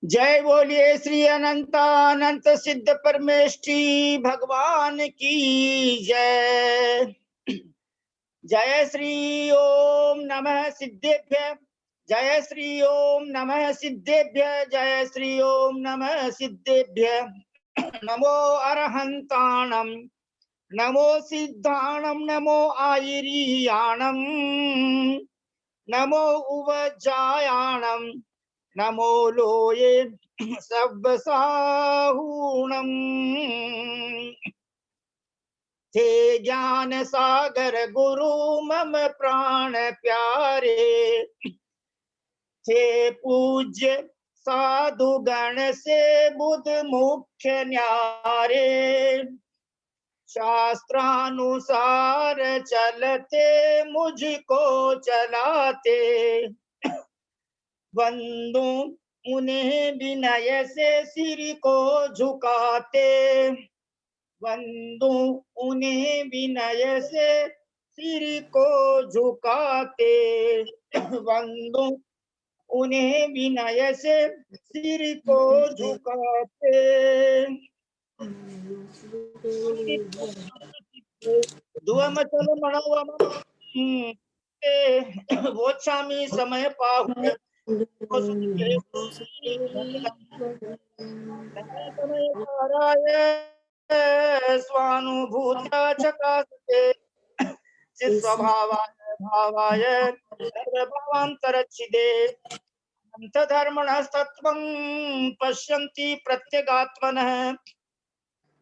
जय बोलिए श्री अनंतानंत सिद्ध परमेष्ठी भगवान की जय। जय श्री ओम नमः सिद्धेभ्य, जय श्री ओम नमः सिद्धेभ्य, जय श्री ओम नमः सिद्धेभ्य। नमो अरहंताणम, नमो सिद्धाणम, नमो आयिरियाणम, नमो उवजायाणम, नमो लोये सब्बसाहूणम। थे ज्ञान सागर गुरु मम प्राण प्यारे, थे पूज्य साधु गण से बुध मुख्य न्यारे। शास्त्रानुसार चलते मुझको चलाते, वंदू उन्हें विनय से सिर को झुकाते, वंदू उन्हें विनय से सिर को झुकाते, वंदू उन्हें विनय से सिर को झुकाते। दुअमचल मणवम वो छामी समय पाहु स्वानुभूत्या चकासते, चित्स्वभावाय भावाय सर्वभावान्तरच्छिदे। अन्तधर्मणस्तत्त्वं पश्यन्ति प्रत्यगात्मनः,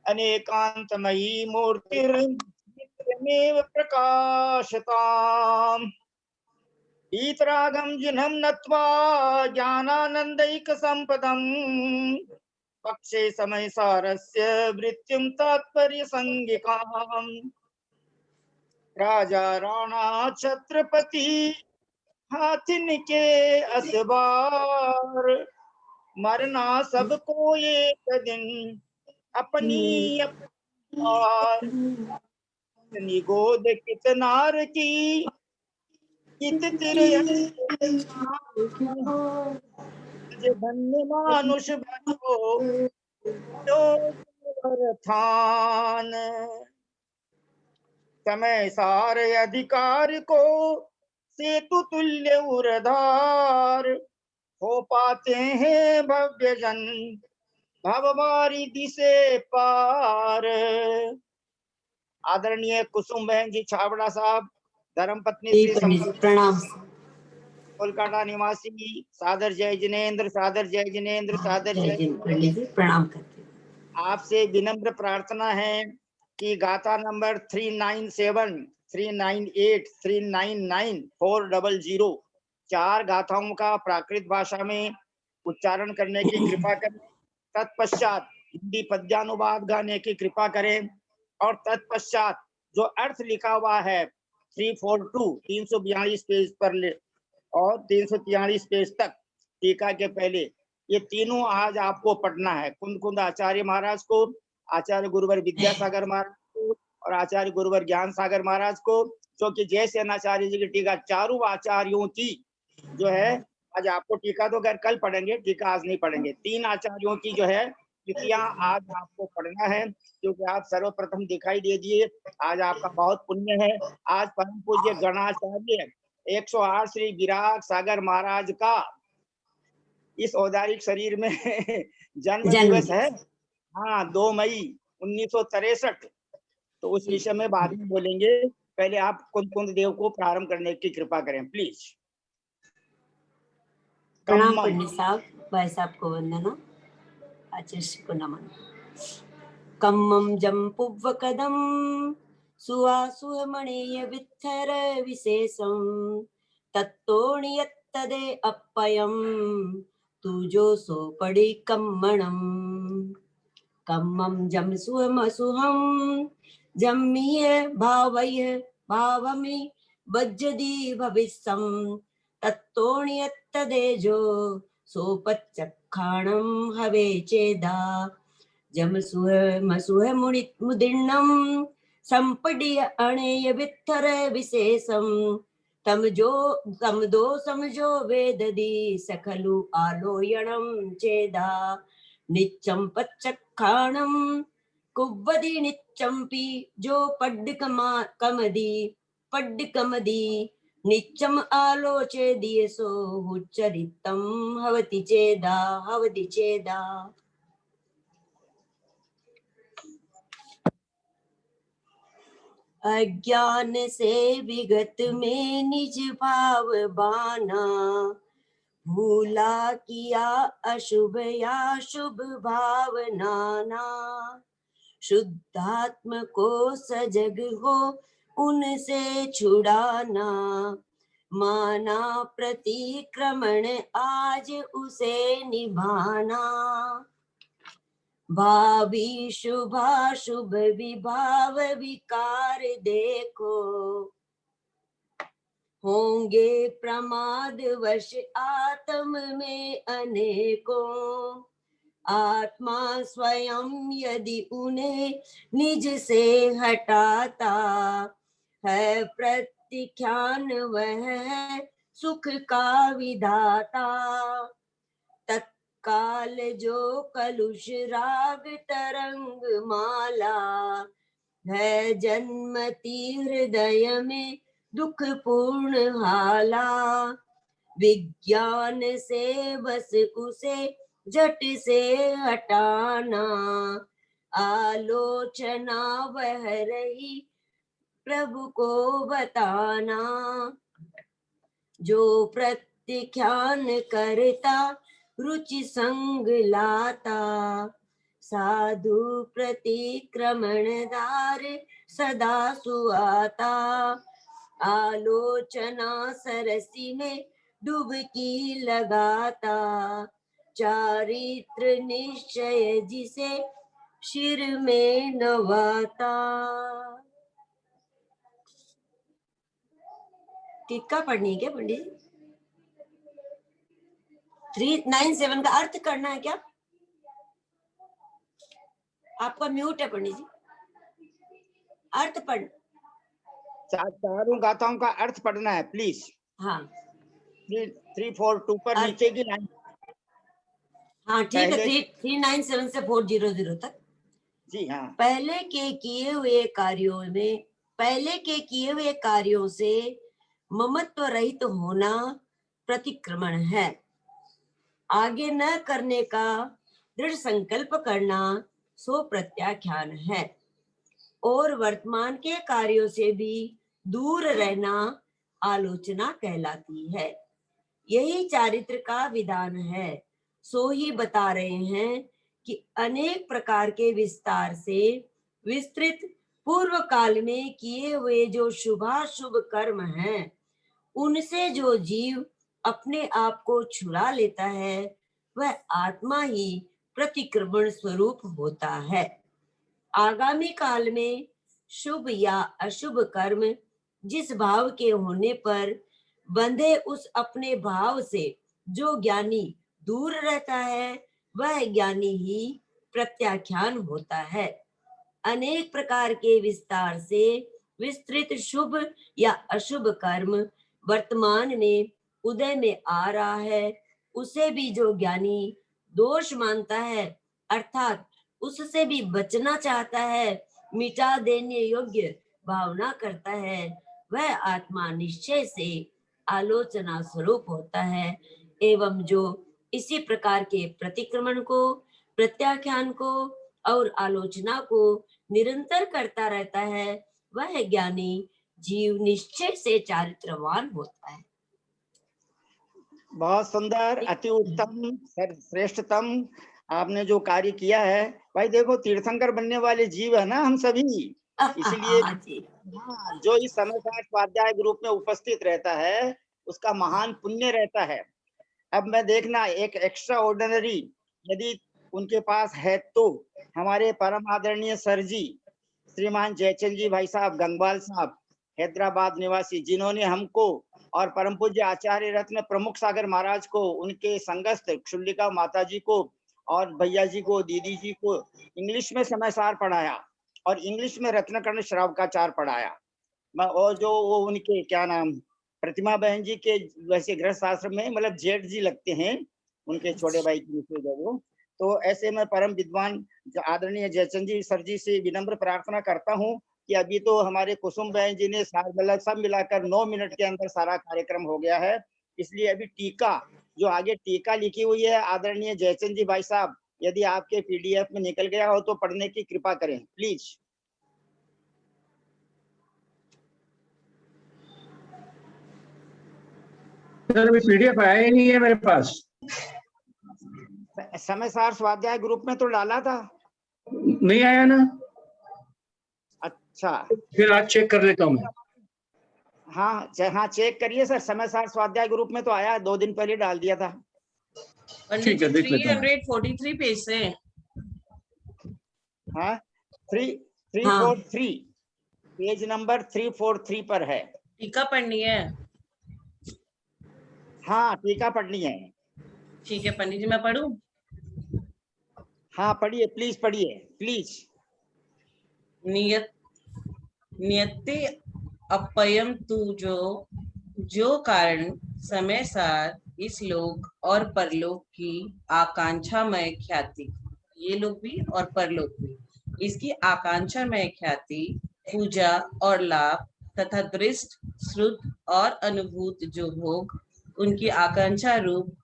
अनेकान्तमयी मूर्तिर्नित्यमेव प्रकाशताम्। ईतरागं जिह्नं नत्वा ज्ञानानन्दैकसम्पदम्, पक्षे समय सारस्य वृत्तिं तात्पर्यसंज्ञिकाम्। राजा राणा छत्रपति हाथिन के असबार, मरना सबको एक दिन अपनी अपनी गोद कितनार की, कित धन्य मानुष बनो जो थान। समय सार अधिकार को सेतु तुल्य उरधार, हो पाते हैं भव्य जन भववारी दिसे पार। आदरणीय कुसुम बहन जी छाबड़ा साहब, धर्मपत्नी प्रणाम। कोलकाता निवासी, सादर जय जिनेन्द्र, सादर जय जिनेन्द्र, सादर जय प्रणाम करते हैं। आपसे विनम्र प्रार्थना है कि गाथा नंबर 397, 398, 399, 400 चार गाथाओं का प्राकृत भाषा में उच्चारण करने की कृपा करें। तत्पश्चात हिंदी पद्यानुवाद गाने की कृपा करें और तत्पश्चात जो अर्थ लिखा हुआ है 342 342 पेज पर और 343 पेज तक टीका के पहले ये तीनों आज आपको पढ़ना है। कुंद कुंद आचार्य महाराज को, आचार्य गुरुवर विद्यासागर महाराज को और आचार्य गुरुवर ज्ञान सागर महाराज को, क्योंकि जय सेनाचार्य जी की टीका चारों आचार्यों की जो है आज आपको टीका तो खैर कल पढ़ेंगे, टीका आज नहीं पढ़ेंगे। तीन आचार्यों की जो है टीकियां आज आपको पढ़ना है, क्योंकि आप सर्वप्रथम दिखाई दे दिए। आज आपका बहुत पुण्य है। आज परम पूज्य गणाचार्य 108 श्री विराग सागर महाराज का इस औदारिक शरीर में जन्म दिवस है। हाँ, 2 मई 1963। तो उस विषय में बाद में बोलेंगे, पहले आप कुंद कुंद देव को प्रारंभ करने की कृपा करें प्लीज। प्रणाम पंडित साहब, भाई साहब को वंदना, आचार्य को नमन। कम्मं जम्पुव्वकदं सुवासुमणेय वित्थर विशेषं, तत्तोणियत्तदे अप्पयं तुजो सोपडि कम्मणं। कम्मं जम सुहमसुहं जम्मीय भावय भावमि वज्जदी भविष्यं, तत्तोणियत्तदेजो सोपच्चक्षाणं हवे चेदा। जम सुह मसुह मुदीर्णं संपडीय अणेय वित्थर विशेषं, तमदो समझो वेददी सकलु आलोयणं चेदा नित्यं पच्चक्खाणं कुव्वदि नित्यंपि जो पड्डकमदी नित्यम आलोचे दियसो हुच्चरितं हवति चेदा अज्ञान से विगत में निज भाव बाना भूला किया अशुभ या शुभ भावना ना शुद्धात्म को सजग हो उनसे छुड़ाना माना प्रतिक्रमण आज उसे निभाना भावी शुभाशुभ विभाव विकार देखो होंगे प्रमाद वश आत्म में अनेकों आत्मा स्वयं यदि उन्हें निज से हटाता है प्रतिख्यान वह है सुख का विधाता तत्काल जो कलुष राग तरंग माला है जन्मती हृदय में दुख पूर्ण हाला विज्ञान से बस उसे झट से हटाना आलोचना वह रही प्रभु को बताना जो प्रत्याख्यान करता रुचि संग लाता साधु प्रतिक्रमणदार सदा सुआता आलोचना सरसी में डुबकी लगाता चारित्र निश्चय जिसे शिर में नवाता। टीका पढ़नी है क्या पंडित जी? 397 का अर्थ करना है क्या? आपका म्यूट है पंडित जी, अर्थ पढ़। चारों गाथाओं का अर्थ पढ़ना है प्लीज। हाँ 342 पर नीचे की लाइन। हाँ ठीक है, 397 से 400 तक। जी हाँ। पहले के किए हुए कार्यों से ममत्व रहित होना प्रतिक्रमण है। आगे न करने का दृढ़ संकल्प करना सो प्रत्याख्यान है और वर्तमान के कार्यों से भी दूर रहना आलोचना कहलाती है। यही चारित्र का विधान है। सो ही बता रहे हैं कि अनेक प्रकार के विस्तार से विस्तृत पूर्व काल में किए हुए जो शुभाशुभ कर्म हैं, उनसे जो जीव अपने आप को छुड़ा लेता है वह आत्मा ही प्रतिक्रमण स्वरूप होता है। आगामी काल में शुभ या अशुभ कर्म जिस भाव के होने पर बंधे उस अपने भाव से जो ज्ञानी दूर रहता है वह ज्ञानी ही प्रत्याख्यान होता है। अनेक प्रकार के विस्तार से विस्तृत शुभ या अशुभ कर्म वर्तमान में उदय में आ रहा है, उसे भी जो ज्ञानी दोष मानता है अर्थात उससे भी बचना चाहता है, मिटा देने योग्य भावना करता है, वह आत्मा निश्चय से आलोचना स्वरूप होता है। एवं जो इसी प्रकार के प्रतिक्रमण को, प्रत्याख्यान को और आलोचना को निरंतर करता रहता है वह ज्ञानी जीव निश्चय से चारित्रवान होता है। बहुत सुंदर, अति उत्तम, श्रेष्ठतम आपने जो कार्य किया है। भाई देखो, तीर्थंकर बनने वाले जीव है ना हम सभी, इसलिए जो इस समय स्वाध्याय ग्रुप में उपस्थित रहता है उसका महान पुण्य रहता है। अब मैं देखना, एक एक्स्ट्रा ऑर्डिनरी यदि उनके पास है तो हमारे परम आदरणीय सर जी श्रीमान जयचंद जी भाई साहब गंगवाल साहब, हैदराबाद निवासी, जिन्होंने हमको और परम पूज्य आचार्य रत्न प्रमुख सागर महाराज को, उनके संगस्थ क्षुल्लिका माता जी को और भैया जी को, दीदी जी को इंग्लिश में समयसार पढ़ाया और इंग्लिश में रत्नकर्ण श्रावकाचार पढ़ाया। और जो वो उनके क्या नाम प्रतिमा बहन जी के वैसे गृहस्थ आश्रम में मतलब जेठ जी लगते हैं, उनके छोटे भाई की मिसेज है वो। तो ऐसे मैं परम विद्वान आदरणीय जयचंद जी सर जी से विनम्र प्रार्थना करता हूँ कि अभी तो हमारे कुसुम बहन जी ने मतलब सब मिलाकर 9 मिनट के अंदर सारा कार्यक्रम हो गया है। इसलिए अभी टीका, जो आगे टीका लिखी हुई है आदरणीय जयचंद जी भाई साहब, यदि आपके पीडीएफ में निकल गया हो तो पढ़ने की कृपा करें प्लीज। सर अभी पीडीएफ आया ही नहीं है मेरे पास। समय सार स्वाध्याय ग्रुप में तो डाला था। नहीं आया ना। अच्छा, फिर आज चेक कर लेता हूँ मैं। हाँ हाँ चेक करिए सर, समय सार स्वाध्याय ग्रुप में तो आया, 2 दिन पहले डाल दिया था। ठीक है, देख लेता हूँ। 343 पेज से। हाँ 343 पेज नंबर 343 पर है। टीका पढ़नी है। हाँ टीका पढ़नी है। ठीक है पंडित जी, मैं पढ़ूं? हाँ पढ़िए प्लीज, पढ़िए प्लीज। नियते अपयम तू जो कारण समय सार इस लोक और परलोक की आकांक्षामय ख्याति, ये लोग भी और परलोक भी, इसकी आकांक्षामय ख्याति, पूजा और लाभ तथा दृष्ट श्रुत और अनुभूत जो भोग, उनकी आकांक्षा रूप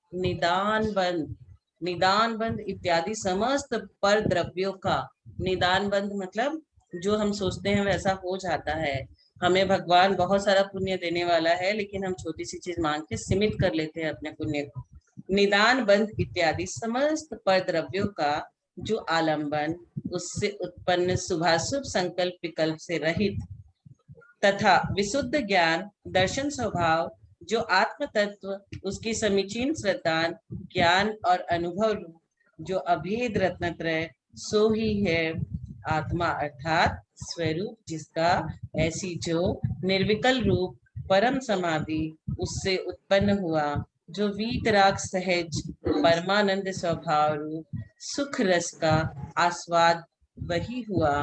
निदान बंध इत्यादि समस्त पर द्रव्यों का, निदान बंध मतलब जो हम सोचते हैं वैसा हो जाता है। हमें भगवान बहुत सारा पुण्य देने वाला है, लेकिन हम छोटी सी चीज मांग के सीमित कर लेते हैं अपने पुण्य को। निदान बंध इत्यादि समस्त पर द्रव्यों का जो आलंबन, उससे उत्पन्न शुभाशुभ संकल्प विकल्प से रहित तथा विशुद्ध ज्ञान दर्शन स्वभाव जो आत्म तत्व, उसकी समीचीन श्रद्धा ज्ञान और अनुभव जो अभेद रत्नत्रय, सो ही है आत्मा अर्थात स्वरूप, जिसका ऐसी जो निर्विकल रूप परम समाधि उससे उत्पन्न हुआ, जो वीतराग सहज परमानंद स्वभाव रूप सुख रस का आस्वाद, वही हुआ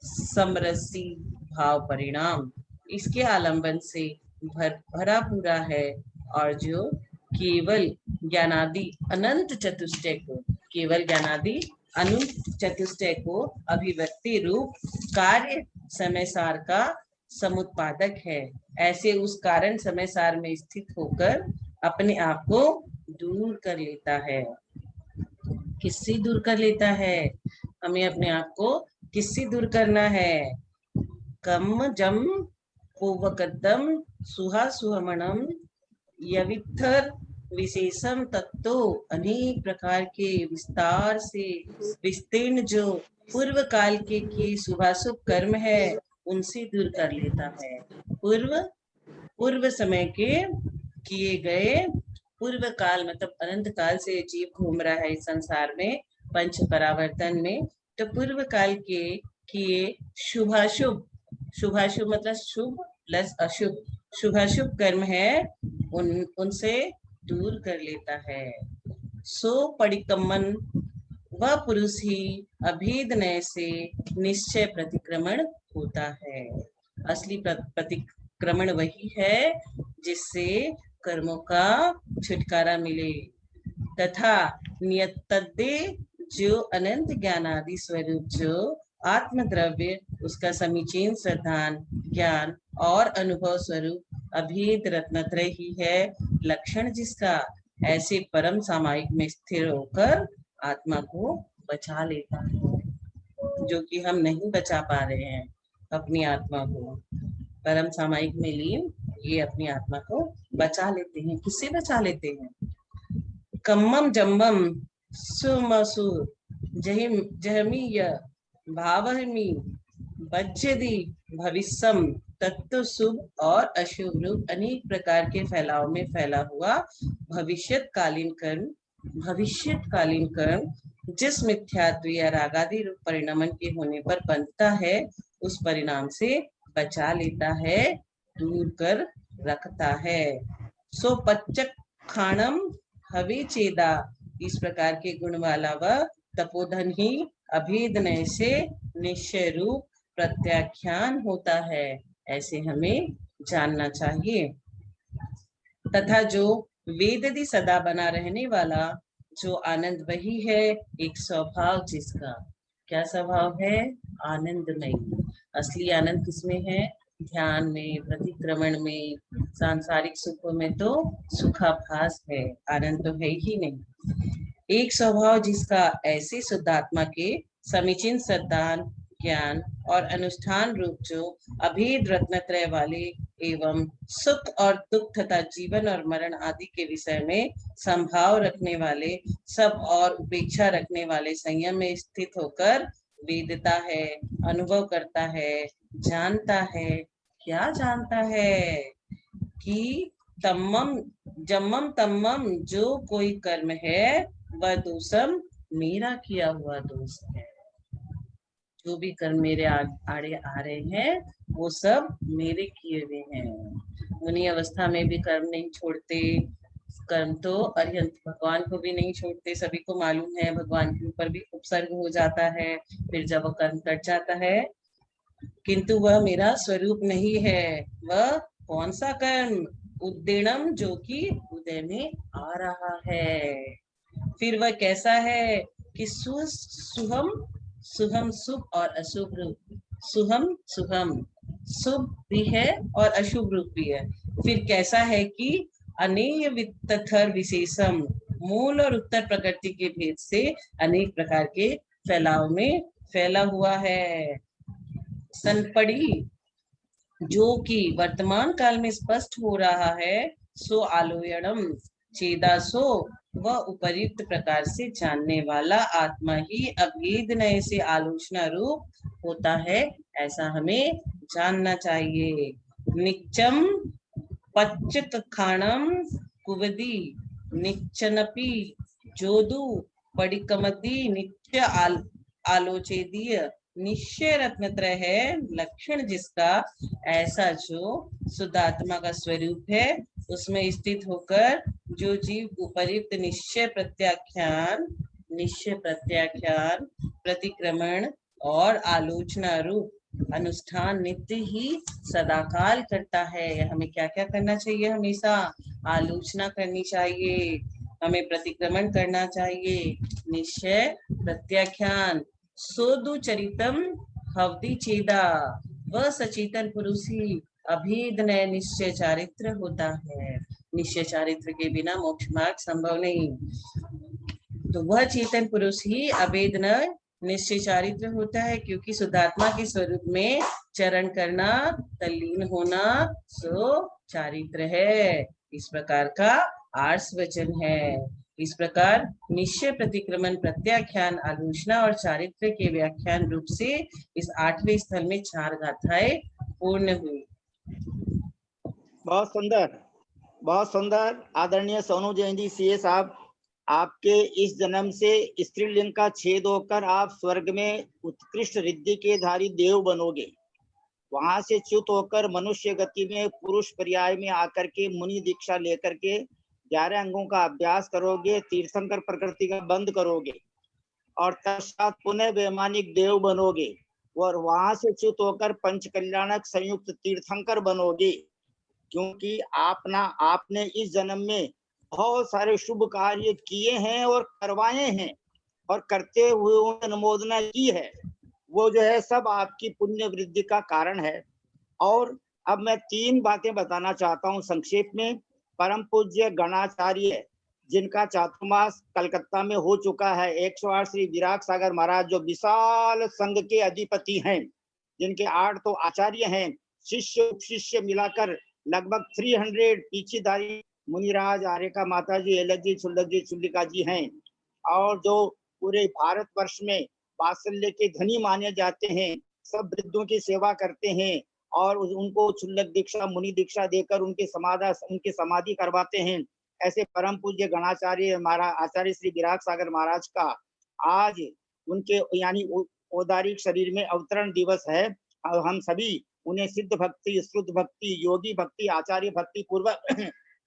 समरसी भाव परिणाम। इसके आलंबन से भरा पूरा है, और जो केवल ज्ञानादि अनंत चतुष्टय को, केवल ज्ञानादि अनंत चतुष्टय को अभिव्यक्ति रूप कार्य समय सार का समुत्पादक है। ऐसे उस कारण समय सार में स्थित होकर अपने आप को दूर कर लेता है। किससे दूर कर लेता है? हमें अपने आप को किससे दूर करना है? कम जम पूवकदम सुहा सुहमणम यवित्थर विशेषम तत्तो, अनेक प्रकार के विस्तार से विस्तीर्ण जो पूर्व काल के शुभाशुभ कर्म है, उनसे दूर कर लेता है। पूर्व समय के किए गए, पूर्व काल मतलब अनंत काल से जीव घूम रहा है इस संसार में पंच परावर्तन में, तो पूर्व काल के किए शुभाशुभ, शुभाशुभ मतलब शुभ प्लस अशुभ, शुभाशुभ कर्म है, उनसे दूर कर लेता है। सो परिकम्मन, वह पुरुष ही अभेद नय से निश्चय प्रतिक्रमण होता है। असली प्रतिक्रमण वही है जिससे कर्मों का छुटकारा मिले, तथा नियतद्दे जो अनंत ज्ञानादि स्वरूप जो आत्म द्रव्य, उसका समीचीन श्रद्धान ज्ञान और अनुभव स्वरूप अभेद रत्नत्रय ही है लक्षण, जिसका ऐसे परम सामायिक में स्थिर होकर आत्मा को बचा लेता है, जो कि हम नहीं बचा पा रहे हैं अपनी आत्मा को। परम सामायिक में लीन ये अपनी आत्मा को बचा लेते हैं। किससे बचा लेते हैं? कम्मम जम्बम सुमसु जहमीय भावहमी बज्जदी भविष्यम, तत्व शुभ और अशुभ रूप अनेक प्रकार के फैलाव में फैला हुआ भविष्यकालीन कर्म जिस मिथ्यात्व या रागादि रूप परिणामन के होने पर बनता है, उस परिणाम से बचा लेता है, दूर कर रखता है। सो पच्चक खानम हवे चेदा, इस प्रकार के गुण वाला वह तपोधन ही अभेद नय से निश्चय रूप प्रत्याख्यान होता है। ऐसे हमें जानना चाहिए। तथा जो वेदधि सदा बना रहने वाला जो आनंद वही है एक स्वभाव जिसका क्या स्वभाव है, आनंदमयी। असली आनंद किसमें है, ध्यान में, प्रतिक्रमण में, सांसारिक सुखों में तो सुखाभास है, आनंद तो है ही नहीं। एक स्वभाव जिसका ऐसे शुद्धात्मा के समीचीन सद्दान ज्ञान और अनुष्ठान रूप जो अभेद रत्नत्रय वाले एवं सुख और दुख तथा जीवन और मरण आदि के विषय में संभाव रखने वाले सब और उपेक्षा रखने वाले संयम में स्थित होकर वेदता है, अनुभव करता है, जानता है। क्या जानता है कि तम्मम जम्मम तम्मम जो कोई कर्म है वह दोषम मेरा किया हुआ दोष है। जो भी कर्म मेरे आड़े आ रहे हैं वो सब मेरे किए हुए हैं। मुनि अवस्था में भी कर्म नहीं छोड़ते, कर्म तो अरिहंत भगवान को भी नहीं छोड़ते, सभी को मालूम है, भगवान के ऊपर भी उपसर्ग हो जाता है। फिर जब वो कर्म कट जाता है, किंतु वह मेरा स्वरूप नहीं है। वह कौन सा कर्म, उद्दीनम जो कि उदय में आ रहा है। फिर वह कैसा है कि सुहम सुहम शुभ और अशुभ रूप, सुहम सुहम शुभ भी है और अशुभ रूप भी है। फिर कैसा है कि अनेक वित्तथर विशेषम, मूल और उत्तर प्रकृति के भेद से अनेक प्रकार के फैलाव में फैला हुआ है। सनपड़ी जो कि वर्तमान काल में स्पष्ट हो रहा है, सो आलोयनम चेदासो वह उपर्युक्त प्रकार से जानने वाला आत्मा ही अभेद नय से आलोचना रूप होता है, ऐसा हमें जानना चाहिए। निच्चम पच्चित खाणम कुवदी निच्चनपि जोदु पडिकमदी नित्य आलोचेदीय निश्चय रत्नत्रय है लक्षण जिसका, ऐसा जो शुद्धात्मा का स्वरूप है उसमें स्थित होकर जो जीव उपर्युक्त निश्चय प्रत्याख्यान प्रतिक्रमण और आलोचना रूप अनुष्ठान नित्य ही सदाकाल करता है। हमें क्या क्या करना चाहिए, हमेशा आलोचना करनी चाहिए, हमें प्रतिक्रमण करना चाहिए, निश्चय प्रत्याख्यान। सोदु चरितम हवदी चेदा, वह सचेतन पुरुष ही अभेद नय निश्चय चारित्र होता है। निश्चय चारित्र के बिना मोक्ष मार्ग संभव नहीं। तो वह चेतन पुरुष ही अभेद नय निश्चय चारित्र होता है, क्योंकि शुद्धात्मा के स्वरूप में चरण करना, तल्लीन होना सो चारित्र है। इस प्रकार का आर्ष वचन है। इस प्रकार निश्चय प्रतिक्रमण प्रत्याख्यान आलोचना और चारित्र के व्याख्यान रूप से इस 8वें स्थल में 4 गाथाएं पूर्ण हुई। बहुत सुंदर, बहुत सुंदर। आदरणीय सोनू जैन जी सीए साहब, आपके इस जन्म से स्त्रीलिंग का छेद होकर आप स्वर्ग में उत्कृष्ट रिद्धि के धारी देव बनोगे। वहां से च्युत होकर मनुष्य गति में पुरुष पर्याय में आकर के मुनि दीक्षा लेकर के 11 अंगों का अभ्यास करोगे, तीर्थंकर प्रकृति का बंद करोगे और तत्पश्चात पुनः वैमानिक देव बनोगे और वहां से च्युत होकर पंच कल्याणक संयुक्त तीर्थंकर बनोगे। क्योंकि आपने इस जन्म में बहुत सारे शुभ कार्य किए हैं और करवाए हैं और करते हुए अनुमोदना की है। वो जो है सब आपकी पुण्य वृद्धि का कारण है। और अब मैं 3 बातें बताना चाहता हूँ संक्षेप में। परम पूज्य गणाचार्य जिनका चातुर्मास कलकत्ता में हो चुका है, 108 श्री विराग सागर महाराज जो विशाल संघ के अधिपति हैं, जिनके 8 तो आचार्य हैं, शिष्य उपशिष्य मिलाकर लगभग 300 पीछेधारी मुनिराज, आर्यका माता जी, एलक जी, छुल्लक जी, चुल्लिका जी हैं और जो पूरे भारत वर्ष में वात्सल्य के धनी माने जाते हैं, सब वृद्धों की सेवा करते हैं और उनको छुल्लक दीक्षा, मुनि दीक्षा देकर उनके समाधि करवाते हैं। ऐसे परम पूज्य गणाचार्य महाराज आचार्य श्री विराग सागर महाराज का आज उनके यानी औदारिक शरीर में अवतरण दिवस है और हम सभी उन्हें सिद्ध भक्ति, श्रुद्ध भक्ति, योगी भक्ति, आचार्य भक्ति पूर्वक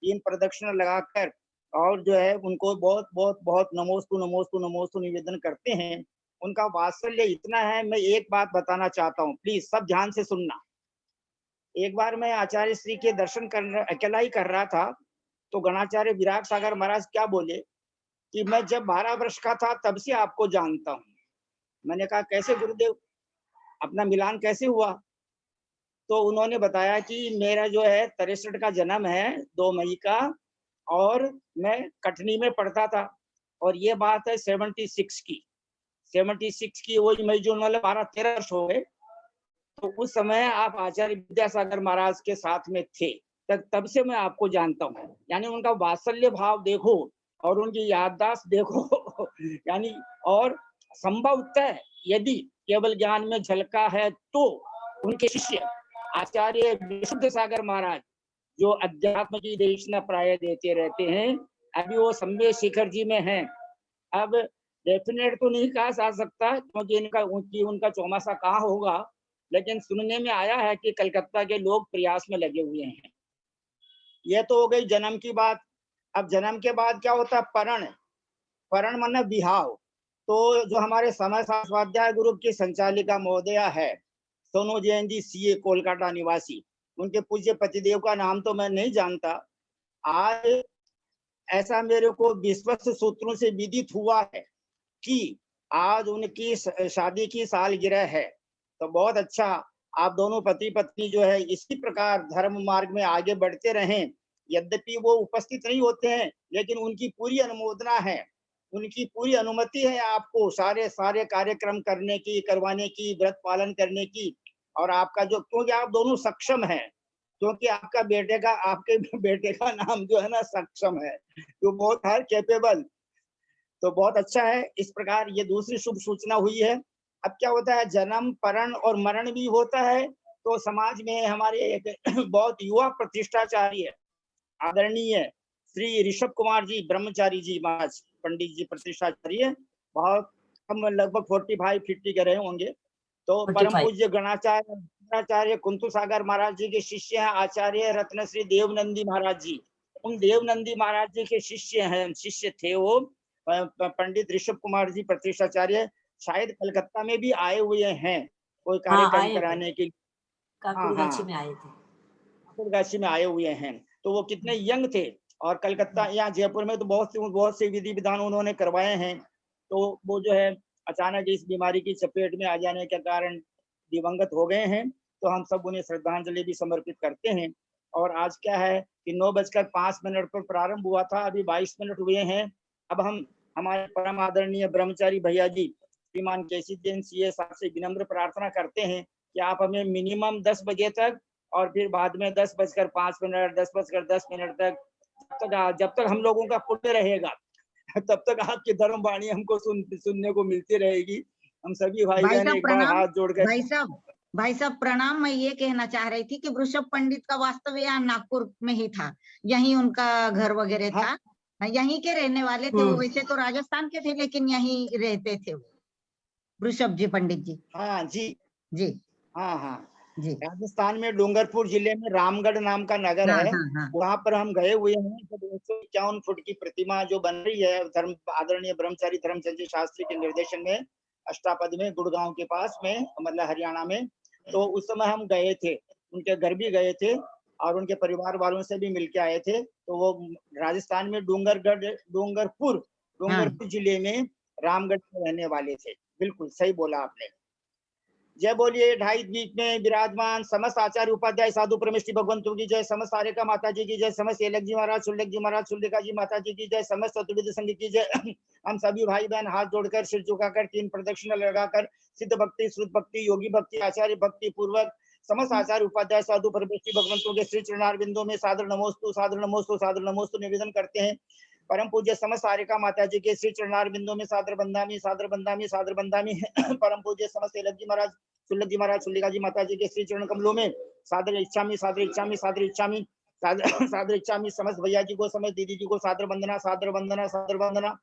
3 प्रदक्षिणा लगाकर और जो है उनको बहुत बहुत बहुत नमोस्तु नमोस्तु नमोस्तु निवेदन करते हैं। उनका वात्सल्य इतना है। मैं एक बात बताना चाहता हूँ, प्लीज सब ध्यान से सुनना। एक बार मैं आचार्य श्री के दर्शन अकेला ही कर रहा था तो गणाचार्य विराग सागर महाराज क्या बोले कि मैं जब 12 वर्ष का था तब से आपको जानता हूँ। मैंने कहा कैसे गुरुदेव, अपना मिलान कैसे हुआ? तो उन्होंने बताया कि मेरा जो है 63 का जन्म है, 2 मई का, और मैं कटनी में पढ़ता था, और ये बात है 76 की, वही मई जून वाले 12-13 वर्ष हो गए। तो उस समय आप आचार्य विद्यासागर महाराज के साथ में थे, तब से मैं आपको जानता हूँ। यानी उनका वात्सल्य भाव देखो और उनकी याददाश्त देखो यानी, और संभवतः यदि केवल ज्ञान में झलका है तो उनके शिष्य आचार्य विशुद्ध सागर महाराज, जो अध्यात्म की देशना प्राय देते रहते हैं, अभी वो संवेद शिखर जी में हैं। अब डेफिनेट तो नहीं कहा जा सकता क्योंकि उनका चौमासा कहाँ होगा, लेकिन सुनने में आया है कि कलकत्ता के लोग प्रयास में लगे हुए हैं। ये तो हो गई जन्म की बात। अब जन्म के बाद क्या होता है? परण माने बिहाव। तो जो हमारे समय स्वाध्याय ग्रुप की संचालिका महोदया है सोनू जैन जी, सीए कोलकाता निवासी, उनके पूज्य पतिदेव का नाम तो मैं नहीं जानता। आज ऐसा मेरे को विश्वस्त सूत्रों से विदित हुआ है कि आज उनकी शादी की सालगिरह है। तो बहुत अच्छा, आप दोनों पति पत्नी जो है इसी प्रकार धर्म मार्ग में आगे बढ़ते रहें। यद्यपि वो उपस्थित नहीं होते हैं, लेकिन उनकी पूरी अनुमोदना है, उनकी पूरी अनुमति है आपको सारे कार्यक्रम करने की, करवाने की, व्रत पालन करने की। और आपका जो, क्योंकि आप दोनों सक्षम हैं, क्योंकि आपके बेटे का नाम जो है ना सक्षम है, तो बहुत है कैपेबल। तो बहुत अच्छा है। इस प्रकार ये दूसरी शुभ सूचना हुई है। अब क्या होता है, जन्म, परण और मरण भी होता है। तो समाज में हमारे एक बहुत युवा प्रतिष्ठाचार्य है, आदरणीय श्री ऋषभ कुमार जी ब्रह्मचारी जी महाराज, पंडित जी प्रतिष्ठाचार्य, बहुत हम लगभग 45-50 के रहे होंगे। तो परम पूज्य गणाचार्य कुंतु सागर महाराज जी के शिष्य हैं आचार्य रत्नश्री देवनंदी महाराज जी। उन देवनंदी महाराज जी के शिष्य थे वो पंडित ऋषभ कुमार जी प्रतिष्ठाचार्य। शायद कलकत्ता में भी आए हुए हैं कोई कार्यक्रम कराने के लिए। काकुरगाछी में आए थे, काकुरगाछी में आए हुए हैं। तो वो कितने यंग थे, और कलकत्ता यहाँ जयपुर में तो बहुत से विधि विधान उन्होंने करवाए हैं। तो वो जो है अचानक इस बीमारी की चपेट में आ जाने के कारण दिवंगत हो गए हैं। तो हम सब उन्हें श्रद्धांजलि भी समर्पित करते हैं। और आज क्या है कि 9:05 पर प्रारंभ हुआ था, अभी 22 मिनट हुए हैं। अब हम हमारे परम आदरणीय ब्रह्मचारी भैया जी श्रीमान केसी जैन सीए साहब से विनम्र प्रार्थना करते हैं कि आप हमें मिनिमम 10 बजे तक, और फिर बाद में 10:05, 10:10 तक, जब तक हम लोगों का पुण्य रहेगा तब तक आपकी धर्म वाणी हमको सुनने को मिलती रहेगी। हम सभी भाई बहन एक बार हाथ जोड़कर। भाई साहब प्रणाम। मैं ये कहना चाह रही थी कि वृषभ पंडित का वास्तव यहाँ नागपुर में ही था, यहीं उनका घर वगैरह था, यहीं के रहने वाले थे वो। वैसे तो राजस्थान के थे लेकिन यहीं रहते थे वो, वृषभ जी पंडित जी। हाँ जी जी, हाँ जी। राजस्थान में डूंगरपुर जिले में रामगढ़ नाम का नगर है, वहां पर हम गए हुए हैं। 151 फुट की प्रतिमा जो बन रही है आदरणीय ब्रह्मचारी धर्मचंद शास्त्री के निर्देशन में, अष्टापद में, गुड़गांव के पास में, मतलब हरियाणा में। तो उस समय हम गए थे, उनके घर भी गए थे और उनके परिवार वालों से भी मिलके आए थे। तो वो राजस्थान में डूंगरपुर जिले में रामगढ़ में रहने वाले थे। बिल्कुल सही बोला आपने। जय बोलिए। 2.5 द्वीप में विराजमान समस्त आचार्य उपाध्याय साधु परमेष्टि भगवंतों की जय, समस्त सारिका माता जी की जय, समस्त एलक जी महाराज, सुल्लेख जी महाराज, सुल्लिका जी माता जी की जय, समस्त चतुर्विद संघ की जय। हम सभी भाई बहन हाथ जोड़कर, सिर झुकाकर, 3 प्रदक्षिणा लगाकर सिद्ध भक्ति, श्रुत भक्ति, योगी भक्ति, आचार्य भक्ति पूर्वक समस्त आचार्य उपाध्याय साधु परमेष्टि भगवंतों के श्री चरणारविंदों में सादर नमोस्तु, सादर नमोस्तु, सादर नमोस्तु निवेदन करते हैं। परम पूज्य समस्त सारिका माता जी के श्री चरणारविंदों में सादर बंदामी, सादर बंदामी, सादर बंदामी। परम पूज्य समस्त एलक जी महाराज, सुल्लभ जी महाराज, सुल्लिका जी माता जी के श्री चरण कमलों में सादर इच्छामी, सादर इच्छामी, सादर इच्छामी, सादर इच्छामी। समस्त भैया जी को, समस्त दीदी जी को सादर वंदना, सादर वंदना, सादर वंदना।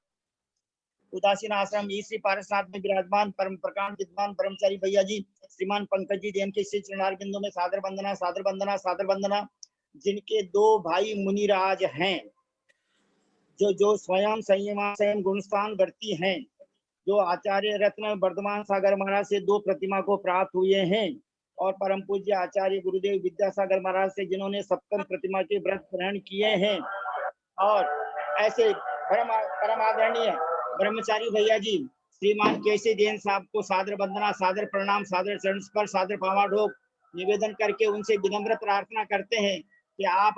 उदासीन आश्रम श्री पारसनाथ में विराजमान परम प्रकांड विद्वान ब्रह्मचारी भैया जी श्रीमान पंकज जी जैन के श्री चरणारविंदों में सादर वंदना, सादर वंदना, सादर वंदना। जिनके 2 भाई मुनिराज हैं, जो स्वयं संयम गुणस्थान वर्ती हैं, जो आचार्य रत्न वर्धमान सागर महाराज से 2 प्रतिमा को प्राप्त हुए हैं, और परम पूज्य आचार्य गुरुदेव विद्यासागर महाराज से जिन्होंने 57 प्रतिमा के व्रत ग्रहण किए हैं। और ऐसे परम आदरणीय ब्रह्मचारी भैया जी श्रीमान केसी जैन साहब को सादर वंदना, सादर प्रणाम, सादर चरण स्पर्श, सादर पावाढोक निवेदन करके उनसे विनम्र प्रार्थना करते हैं कि आप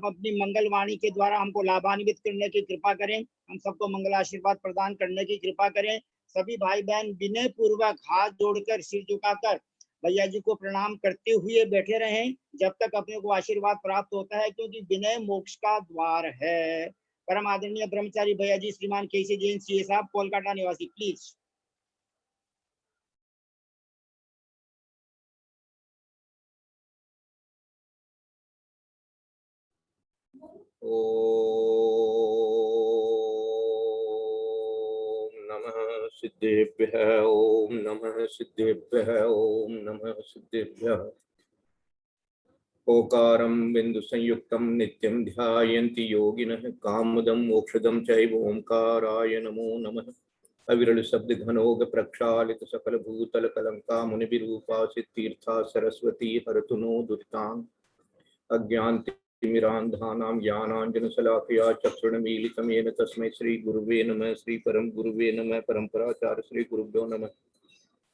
अपनी मंगलवाणी के द्वारा हमको लाभान्वित करने की कृपा करें, हम सबको मंगल आशीर्वाद प्रदान करने की कृपा करें। सभी भाई बहन विनय पूर्वक हाथ जोड़कर सिर झुकाकर भैया जी को प्रणाम करते हुए बैठे रहें जब तक अपने को आशीर्वाद प्राप्त होता है, क्योंकि विनय मोक्ष का द्वार है। परम आदरणीय ब्रह्मचारी भैया जी श्रीमान केसी जैन सीए साहब, कोलकाता निवासी, प्लीज। ओम नमः सिद्धेभ्यः, ओम नमः सिद्धेभ्यः, ओम नमः सिद्धेभ्यः। ओकारं बिंदु संयुक्तं नित्यं ध्यायन्ति योगिनः, कामदं मोक्षदं चैव ओंकाराय नमो नमः। अविरल शब्द घनोग प्रक्षालित सकल भूतल कलंका मुनि विरूपा सिद्धीर्था सरस्वती हरतु नो दुरितान्। अज्ञानतिमिरान्धानां ज्ञानाञ्जनशलाकया चक्षुर्मीलितं येन तस्मै श्री गुरुवे नमः। श्री परम गुरुवे नमः। परम्पराचार्य श्री गुरुभ्यो नमः।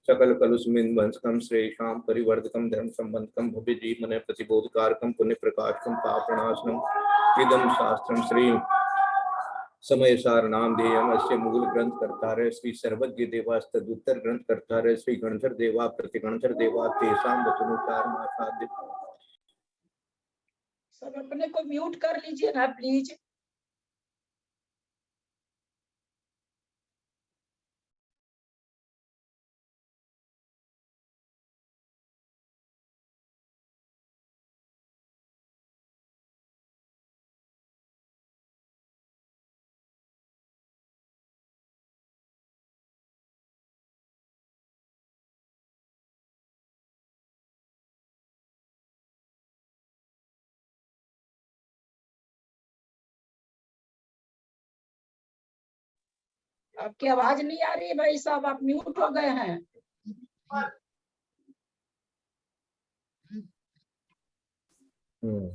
सकल कलुषमिन्वंसकं श्रेषां परिवर्धकं धर्म संबंधकं भव्य जीवन प्रतिबोधकारकं पुण्य प्रकाशकं पापनाशनम् इदं शास्त्रं श्री समय सारनाम ध्येयम् अस्य मूल ग्रंथ कर्तारः श्री सर्वज्ञ देवास्तदुत्तर ग्रंथ कर्तारः श्री गणधर देवा प्रतिगणधर देवा तेषां वचनोच्चार मासाद्य। सब अपने को म्यूट कर लीजिए ना प्लीज। आपकी आवाज नहीं आ रही है भाई साहब, आप म्यूट हो गए हैं।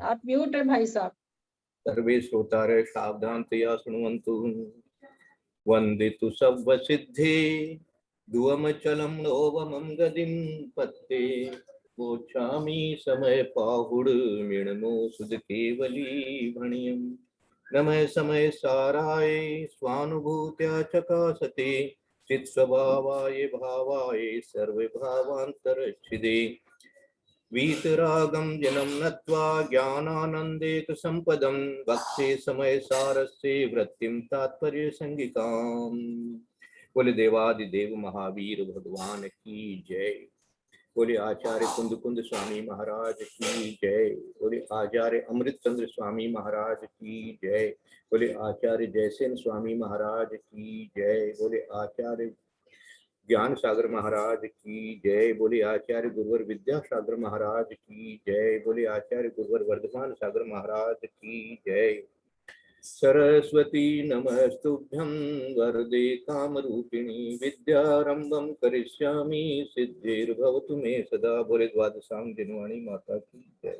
आप म्यूट है भाई साहब। सर्वे श्रोतारः सावधानतया शृण्वन्तु। वन्दितु सब्ब सिद्धे दुवमचलं नोवमं गदिं पत्ते। गोच्छामि समय पाहुड मिणमो सुध केवली भणियम्। नमः समय साराय स्वानुभूत्या चकासते चित्स्वभावाय भावाय सर्वभावान्तरच्छिदे। वीतरागं जनं नत्वा ज्ञानानन्देक संपदं वक्षे समय सारस्य वृत्तिं तात्पर्य संगिकाम्। बोले देवादिदेव महावीर भगवान की जय। बोले आचार्य कुंद कुंद स्वामी महाराज की जय। बोले आचार्य अमृत चंद्र स्वामी महाराज की जय। बोले आचार्य जयसेन स्वामी महाराज की जय। बोले आचार्य ज्ञान सागर महाराज की जय। बोले आचार्य गुरुवर विद्यासागर महाराज की जय। बोले आचार्य गुरुवर वर्धमान सागर महाराज की जय। सरस्वती नमस्तुभ्यं वरदे कामरूपिणी विद्यारंभं करिष्यामि सिद्धिर्भवतु मे सदा। बोले द्वादशां दिनवाणी माता की जय।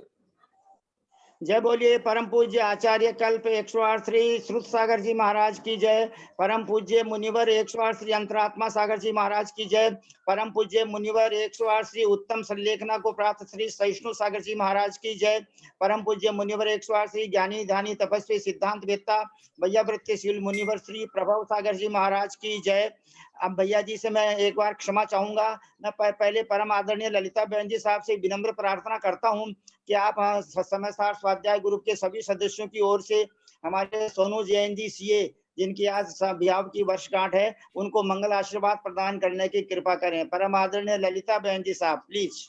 जय बोलिए परम पूज्य आचार्य कल्प 108 श्री श्रुत सागर जी महाराज की जय। परम पूज्य मुनिवर 108 श्री अंतरात्मा सागर जी महाराज की जय। परम पूज्य मुनिवर 108 श्री उत्तम संलेखना को प्राप्त श्री सहिष्णु सागर जी महाराज की जय। परम पूज्य मुनिवर 108 श्री ज्ञानी ध्यानी तपस्वी सिद्धांत वेत्ता वैयावृत्तिशील मुनिवर श्री प्रभव सागर जी महाराज की जय। अब भैया जी से मैं एक बार क्षमा चाहूंगा। मैं पहले परम आदरणीय ललिता बहन जी साहब से विनम्र प्रार्थना करता हूं कि आप समय सार स्वाध्याय ग्रुप के सभी सदस्यों की ओर से हमारे सोनू जैन जी सीए, जिनकी आज विवाह की वर्षगांठ है, उनको मंगल आशीर्वाद प्रदान करने की कृपा करें। परम आदरणीय ललिता बहन जी साहब प्लीज।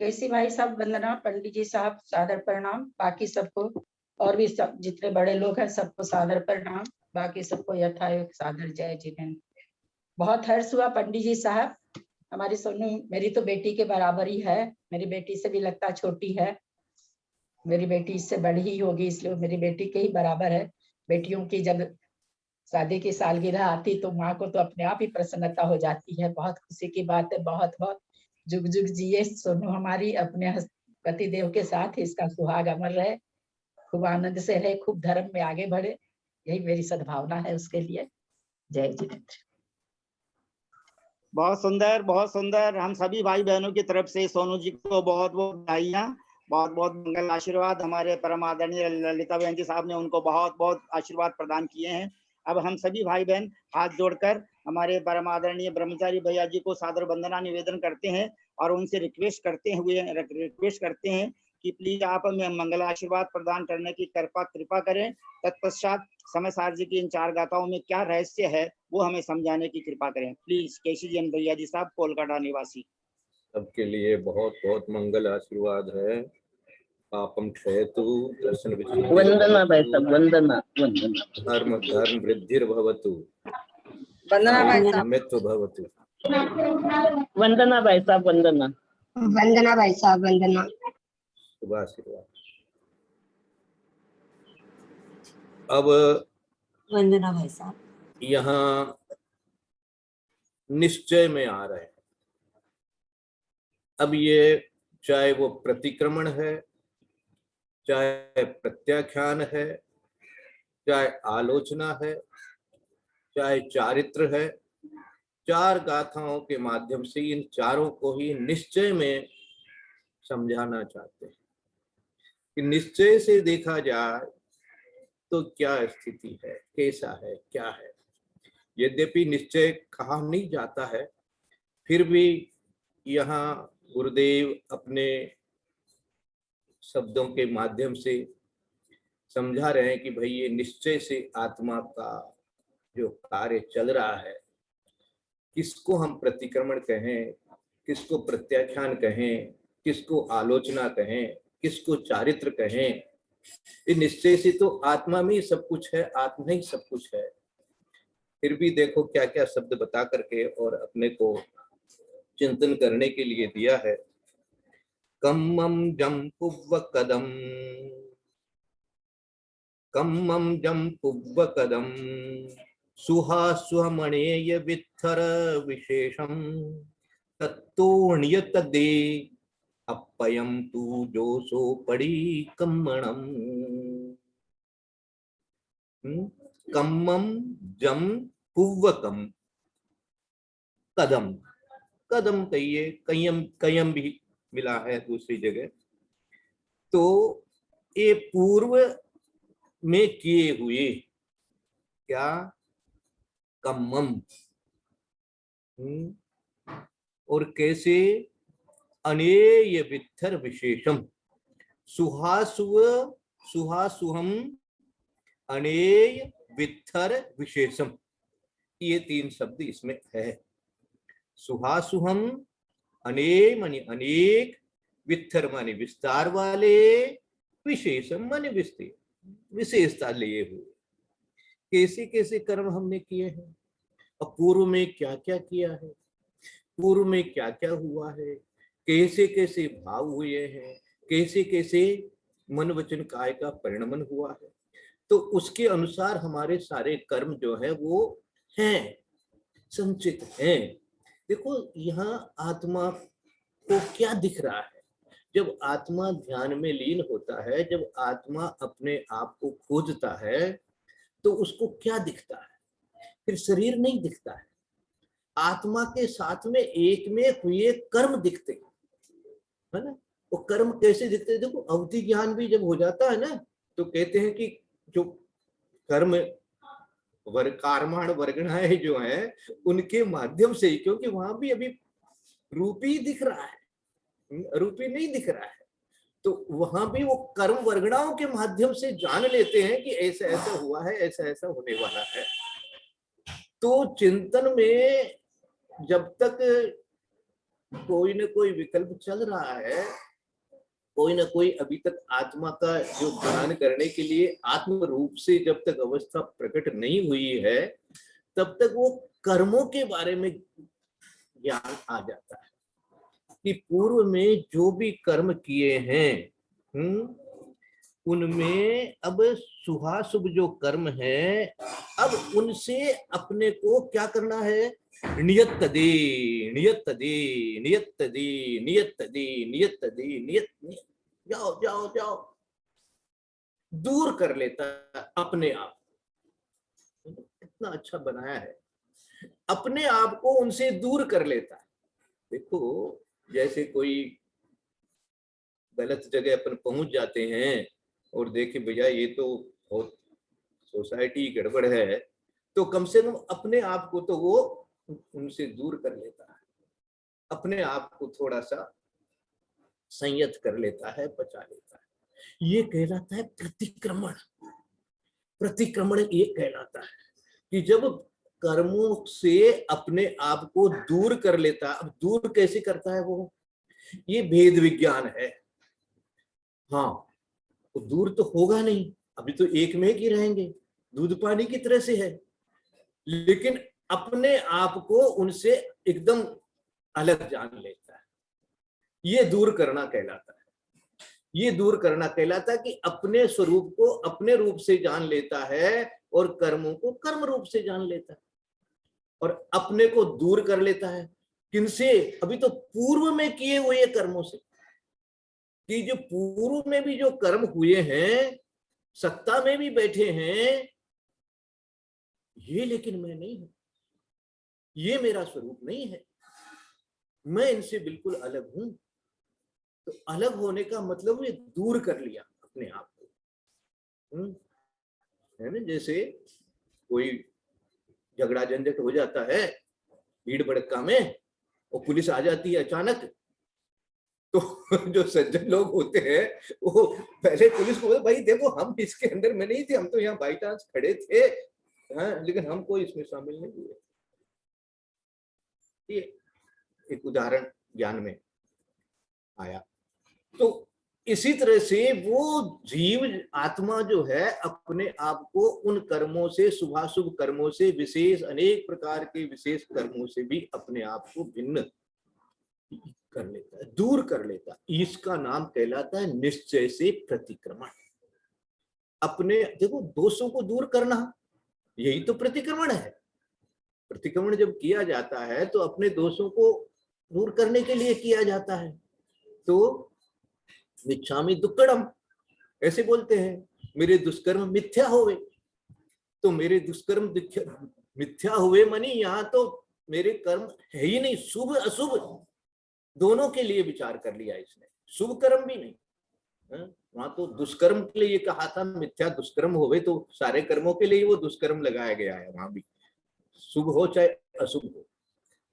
केसी भाई साहब वंदना, पंडित जी साहब सादर प्रणाम, बाकी सबको और भी सब जितने बड़े लोग हैं सबको सादर प्रणाम, बाकी सबको यथायोग सादर जय जिनेन्द्र। बहुत हर्ष हुआ पंडित जी साहब, हमारी सोनू मेरी तो बेटी के बराबर ही है, मेरी बेटी से भी लगता छोटी है, मेरी बेटी इससे बड़ी ही होगी, इसलिए मेरी बेटी के ही बराबर है। बेटियों की जब शादी की सालगिरह आती तो माँ को तो अपने आप ही प्रसन्नता हो जाती है। बहुत खुशी की बात है। बहुत बहुत जुग जुग जिए सोनू हमारी, अपने पति देव के साथ इसका सुहाग अमर रहे। खूब आनंद से रहे, खूब धर्म में आगे बढ़े, यही मेरी सद्भावना है उसके लिए। जय जिनेंद्र। बहुत सुंदर, बहुत सुंदर। हम सभी भाई बहनों की तरफ से सोनू जी को बहुत बहुत बधाइयाँ, बहुत बहुत मंगल आशीर्वाद। हमारे परम आदरणीय ललिता बहन जी साहब ने उनको बहुत बहुत आशीर्वाद प्रदान किए हैं। अब हम सभी भाई बहन हाथ जोड़कर हमारे परम आदरणीय ब्रह्मचारी भैया जी को सादर वंदना निवेदन करते हैं और उनसे रिक्वेस्ट करते हैं कि प्लीज आप हमें मंगल आशीर्वाद प्रदान करने की कृपा करें। तत्पश्चात समय सार जी की इन 4 गाथाओं में क्या रहस्य है वो हमें समझाने की कृपा करें। प्लीज केसी जी भैया जी साहब, कोलकाता निवासी। सबके लिए बहुत बहुत मंगल आशीर्वाद है। पापम क्षयतु, दर्शन वंदना भाई साहब, वंदना वंदना। धर्म धर्म वृद्धिर्भवतु, वंदना भाई साहब, अमित्व भवतु। वंदना भाई साहब, वंदना। वंदना भाई साहब, वंदना। शुभ आशीर्वाद। अब वंदना भाई साहब, यहाँ निश्चय में आ रहे हैं। अब ये चाहे वो प्रतिक्रमण है, चाहे प्रत्याख्यान है, चाहे आलोचना है, चाहे चारित्र है, 4 गाथाओं के माध्यम से इन चारों को ही निश्चय में समझाना चाहते हैं कि निश्चय से देखा जाए तो क्या स्थिति है, कैसा है, क्या है। यद्यपि निश्चय कहा नहीं जाता है, फिर भी यहाँ गुरुदेव अपने शब्दों के माध्यम से समझा रहे हैं कि भाई ये निश्चय से आत्मा का जो कार्य चल रहा है, किसको हम प्रतिक्रमण कहें, किसको प्रत्याख्यान कहें, किसको आलोचना कहें, किसको चारित्र कहें, ये निश्चय से तो आत्मा में ही सब कुछ है, आत्मा ही सब कुछ है। फिर भी देखो क्या क्या शब्द बता करके और अपने को चिंतन करने के लिए दिया है। कम्मम जम पुव्व कदम, कम्मम जम पुव्व कदम, सुहास्वमणेय वित्थर विशेषम, तत्तोण्य तदे अपयम तू जोसो पड़ी कम्मणम। कम्मम जम पुव्वकम, कदम, कदम कहिए, कयम, कयम भी मिला है दूसरी जगह। तो ये पूर्व में किए हुए क्या, कम्मम, और कैसे, अनेय वित्थर विशेषम, सुहासुव सुहासुहम अनेय वित्थर विशेषम, ये 3 शब्द इसमें है। सुहासुहम, अनेय माने अनेक, वित्थर माने विस्तार वाले, विशेषम माने विशेषता लिए हुए। कैसे कैसे कर्म हमने किए हैं और पूर्व में क्या क्या किया है, पूर्व में क्या क्या हुआ है, कैसे कैसे भाव हुए हैं, कैसे कैसे मन वचन काय का परिणमन हुआ है, तो उसके अनुसार हमारे सारे कर्म जो है वो हैं, संचित हैं। देखो यहाँ आत्मा को क्या दिख रहा है, जब आत्मा ध्यान में लीन होता है, जब आत्मा अपने आप को खोजता है तो उसको क्या दिखता है, फिर शरीर नहीं दिखता है, आत्मा के साथ में एक में हुए कर्म दिखते हैं, है ना। वो कर्म कैसे दिखते हैं, देखो अवधि ज्ञान भी जब हो जाता है ना तो कहते हैं कि जो कर्म कर्माण वर्गणाएं जो है उनके माध्यम से, क्योंकि वहां भी अभी रूपी दिख रहा है, रूपी नहीं दिख रहा है, तो वहां भी वो कर्म वर्गणाओं के माध्यम से जान लेते हैं कि ऐसा ऐसा हुआ है, ऐसा ऐसा होने वाला है। तो चिंतन में जब तक कोई न कोई विकल्प चल रहा है, कोई ना कोई अभी तक आत्मा का जो ध्यान करने के लिए आत्म रूप से जब तक अवस्था प्रकट नहीं हुई है, तब तक वो कर्मों के बारे में ज्ञान आ जाता है कि पूर्व में जो भी कर्म किए हैं, उनमें अब शुभाशुभ जो कर्म है, अब उनसे अपने को क्या करना है, नियत तदे नियत तदे नियत तदे नियत तदे नियत तदे नियत, जाओ जाओ जाओ, दूर कर लेता है अपने आप। कितना अच्छा बनाया है, अपने आप को उनसे दूर कर लेता है। देखो जैसे कोई गलत जगह अपन पहुंच जाते हैं और देखे भैया ये तो बहुत सोसाइटी गड़बड़ है, तो कम से कम अपने आप को तो वो उनसे दूर कर लेता है, अपने आप को थोड़ा सा संयत कर लेता है, बचा लेता है। ये कहलाता है प्रतिक्रमण। प्रतिक्रमण ये कहलाता है कि जब कर्मों से अपने आप को दूर कर लेता। अब दूर कैसे करता है वो, ये भेद विज्ञान है। हाँ, तो दूर तो होगा नहीं, अभी तो एक में ही रहेंगे, दूध पानी की तरह से है, लेकिन अपने आप को उनसे एकदम अलग जान लेता है। ये दूर करना कहलाता है। ये दूर करना कहलाता है कि अपने स्वरूप को अपने रूप से जान लेता है और कर्मों को कर्म रूप से जान लेता है, और अपने को दूर कर लेता है। किनसे? अभी तो पूर्व में किए हुए कर्मों से, कि जो पूर्व में भी जो कर्म हुए हैं, सत्ता में भी बैठे हैं, ये लेकिन मैं नहीं हूं, ये मेरा स्वरूप नहीं है, मैं इनसे बिल्कुल अलग हूं। तो अलग होने का मतलब ये दूर कर लिया अपने आप को, है ना। जैसे कोई झगड़ा झंझट हो जाता है भीड़ भड़का में और पुलिस आ जाती है अचानक, तो जो सज्जन लोग होते हैं वो पहले पुलिस को बोलते भाई देखो हम इसके अंदर में नहीं थे, हम तो यहाँ बाई चांस खड़े थे, हाँ, लेकिन हम कोई इसमें शामिल नहीं हुए। ये एक उदाहरण ज्ञान में आया। तो इसी तरह से वो जीव आत्मा जो है अपने आप को उन कर्मों से, शुभाशुभ कर्मों से, विशेष अनेक प्रकार के विशेष कर्मों से भी अपने आप को भिन्न कर लेता है, दूर कर लेता है। इसका नाम कहलाता है निश्चय से प्रतिक्रमण। अपने देखो दोषों को दूर करना, यही तो प्रतिक्रमण है। प्रतिक्रमण जब किया जाता है तो अपने दोषों को दूर करने के लिए किया जाता है। तो मिच्छामि दुक्कड़म ऐसे बोलते हैं, मेरे दुष्कर्म मिथ्या हुए। तो मेरे दुष्कर्म मिथ्या हुए मानी यहाँ तो मेरे कर्म है ही नहीं, शुभ अशुभ दोनों के लिए विचार कर लिया इसने, शुभ कर्म भी नहीं। वहां तो दुष्कर्म के लिए कहा था, मिथ्या दुष्कर्म होवे, तो सारे कर्मों के लिए वो दुष्कर्म लगाया गया है, वहां भी शुभ हो चाहे अशुभ हो।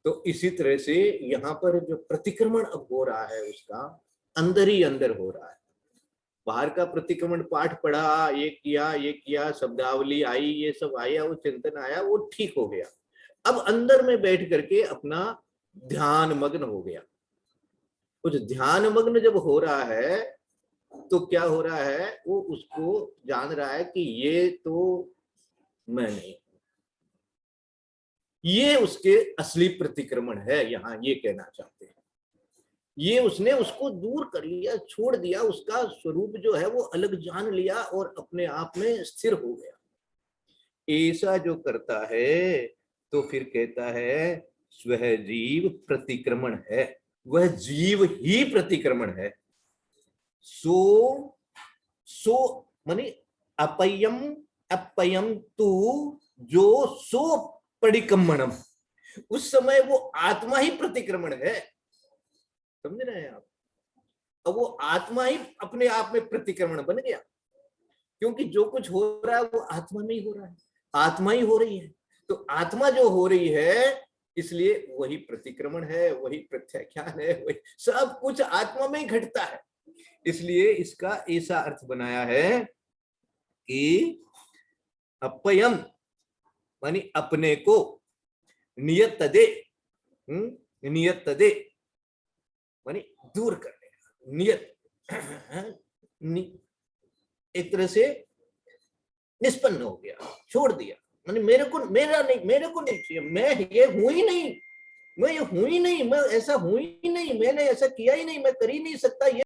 तो इसी तरह से यहाँ पर जो प्रतिक्रमण अब हो रहा है उसका अंदर ही अंदर हो रहा है। बाहर का प्रतिक्रमण पाठ पढ़ा, ये किया, शब्दावली आई, ये सब आया, वो चिंतन आया, वो ठीक हो गया। अब अंदर में बैठ करके अपना ध्यान मग्न हो गया। कुछ ध्यान मग्न जब हो रहा है तो क्या हो रहा है, वो उसको जान रहा है कि ये तो मैं नहीं, ये उसके असली प्रतिक्रमण है। यहाँ ये कहना चाहते हैं, ये उसने उसको दूर कर लिया, छोड़ दिया, उसका स्वरूप जो है वो अलग जान लिया और अपने आप में स्थिर हो गया। ऐसा जो करता है तो फिर कहता है स्वह जीव प्रतिक्रमण है, वह जीव ही प्रतिक्रमण है। सो माने अपयम तू जो सो परिक्रमणम, उस समय वो आत्मा ही प्रतिक्रमण है। समझ रहे हैं आप? अब वो आत्मा ही अपने आप में प्रतिक्रमण बन गया, क्योंकि जो कुछ हो रहा है वो आत्मा में ही हो रहा है, आत्मा ही हो रही है। तो आत्मा जो हो रही है इसलिए वही प्रतिक्रमण है, वही प्रत्याख्यान है, वही सब कुछ आत्मा में ही घटता है। इसलिए इसका ऐसा अर्थ बनाया है कि अपयम मानी अपने को, नियत तदे, नियत तदे मानी दूर करने, नियत एक तरह से निष्पन्न हो गया, छोड़ दिया। माने मेरे को नहीं चाहिए, मैं ये हूं ही नहीं, मैं ये हूं ही नहीं, मैं ऐसा हूं ही नहीं, मैंने ऐसा किया ही नहीं, मैं कर ही नहीं सकता, ये